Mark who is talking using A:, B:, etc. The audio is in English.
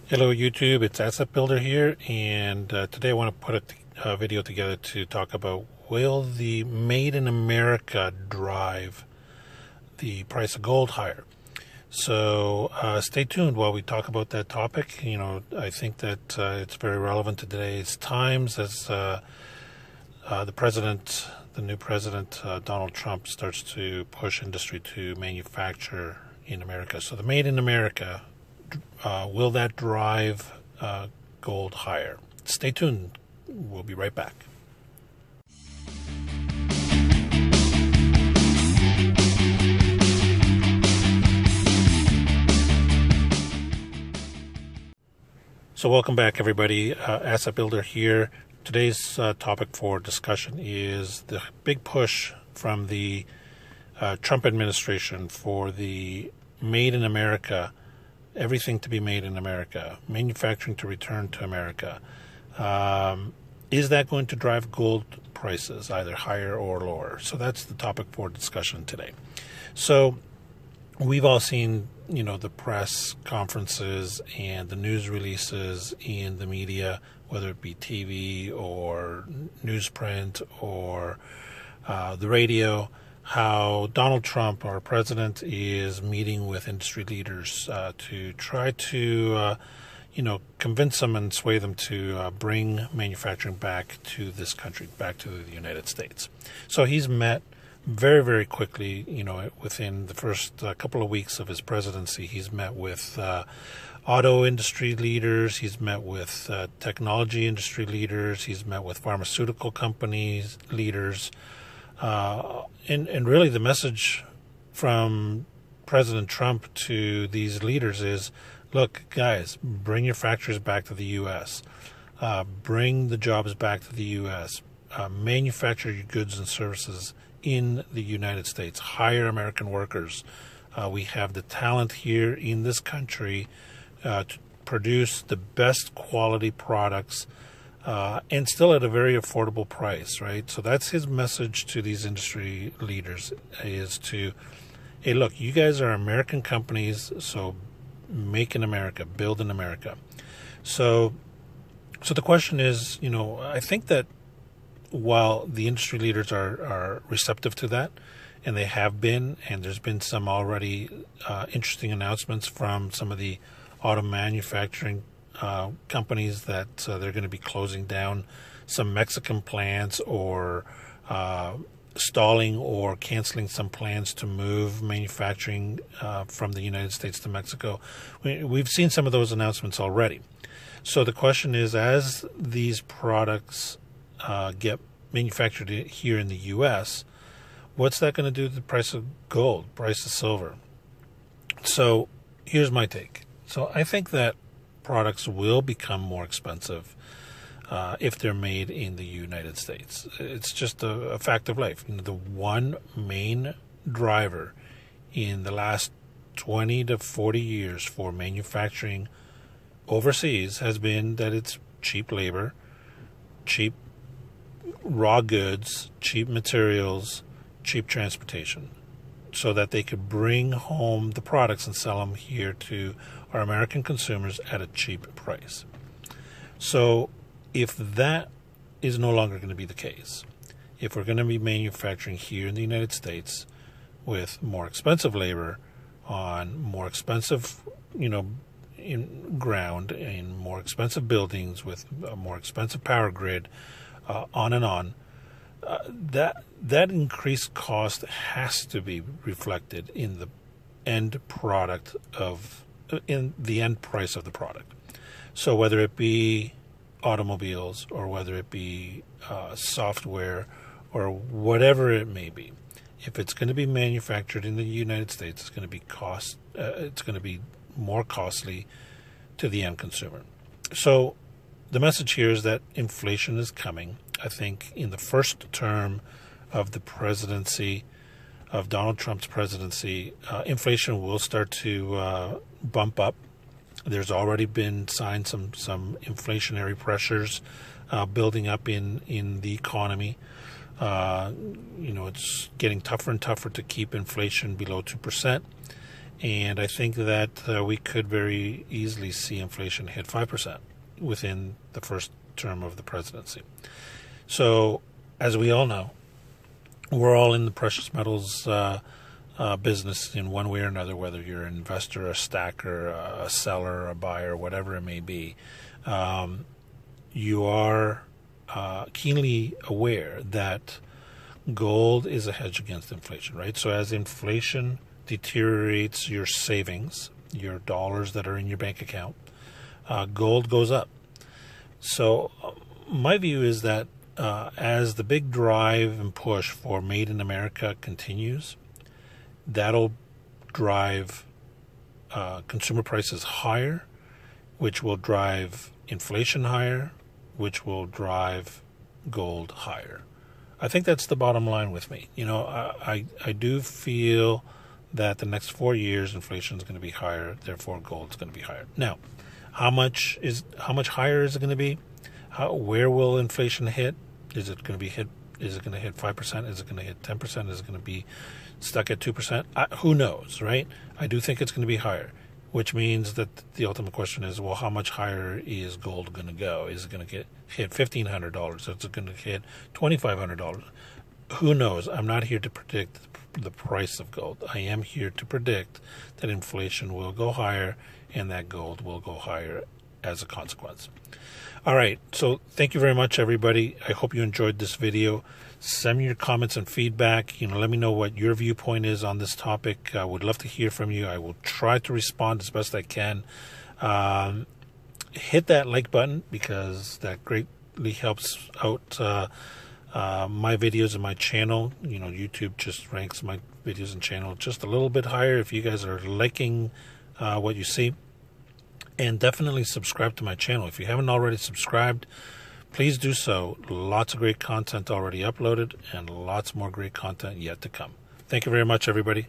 A: Hello YouTube, it's Asset Builder here, and today I want to put a video together to talk about, will the Made in America drive the price of gold higher? So stay tuned while we talk about that topic. I think that it's very relevant to today's times as the new president, Donald Trump, starts to push industry to manufacture in America. So the Made in America, will that drive gold higher? Stay tuned. We'll be right back. So welcome back, everybody. Asset Builder here. Today's topic for discussion is the big push from the Trump administration for the Made in America, everything to be made in America, manufacturing to return to America. Is that going to drive gold prices either higher or lower? So that's the topic for discussion today. So we've all seen, the press conferences and the news releases in the media, whether it be TV or newsprint or the radio, how Donald Trump, our president, is meeting with industry leaders to try to, convince them and sway them to bring manufacturing back to this country, back to the United States. So he's met very, very quickly, within the first couple of weeks of his presidency. He's met with auto industry leaders, he's met with technology industry leaders, he's met with pharmaceutical companies leaders. And really the message from President Trump to these leaders is, look, guys, bring your factories back to the U.S., bring the jobs back to the U.S., manufacture your goods and services in the United States, hire American workers. We have the talent here in this country to produce the best quality products and still at a very affordable price, right? So that's his message to these industry leaders, is to, hey, look, you guys are American companies, so make in America, build in America. So the question is, I think that while the industry leaders are receptive to that, and they have been, and there's been some already interesting announcements from some of the auto manufacturing companies that they're going to be closing down some Mexican plants or stalling or canceling some plans to move manufacturing from the United States to Mexico. We've seen some of those announcements already. So the question is, as these products get manufactured here in the U.S., what's that going to do to the price of gold, price of silver? So here's my take. So I think that products will become more expensive if they're made in the United States. It's just a fact of life. The one main driver in the last 20 to 40 years for manufacturing overseas has been that it's cheap labor, cheap raw goods, cheap materials, cheap transportation, so that they could bring home the products and sell them here to our American consumers at a cheap price. So if that is no longer going to be the case, if we're going to be manufacturing here in the United States with more expensive labor on more expensive, in ground, in more expensive buildings with a more expensive power grid, on and on, that increased cost has to be reflected in the end product in the end price of the product. So whether it be automobiles or whether it be software or whatever it may be, if it's going to be manufactured in the United States, it's going to be more costly to the end consumer. So the message here is that inflation is coming. I think in the first term of the presidency, of Donald Trump's presidency, inflation will start to bump up. There's already been signs some inflationary pressures building up in the economy. It's getting tougher and tougher to keep inflation below 2%. And I think that we could very easily see inflation hit 5% within the first term of the presidency. So, as we all know, we're all in the precious metals business in one way or another, whether you're an investor, a stacker, a seller, a buyer, whatever it may be. You are keenly aware that gold is a hedge against inflation, right? So as inflation deteriorates your savings, your dollars that are in your bank account, gold goes up. So my view is that as the big drive and push for Made in America continues, that'll drive consumer prices higher, which will drive inflation higher, which will drive gold higher. I think that's the bottom line with me. You know, I do feel that the next 4 years inflation is going to be higher, therefore gold is going to be higher. Now, how much higher is it going to be? Where will inflation hit? Is it going to hit 5%? Is it going to hit 10%? Is it going to be stuck at 2%? Who knows, right? I do think it's going to be higher, which means that the ultimate question is, well, how much higher is gold going to go? Is it going to hit $1,500? Is it going to hit $2,500? Who knows? I'm not here to predict the price of gold. I am here to predict that inflation will go higher and that gold will go higher as a consequence. All right, so thank you very much, everybody. I hope you enjoyed this video. Send me your comments and feedback. Let me know what your viewpoint is on this topic. I would love to hear from you. I will try to respond as best I can. Hit that like button because that greatly helps out my videos and my channel. YouTube just ranks my videos and channel just a little bit higher if you guys are liking what you see. And definitely subscribe to my channel. If you haven't already subscribed, please do so. Lots of great content already uploaded and lots more great content yet to come. Thank you very much, everybody.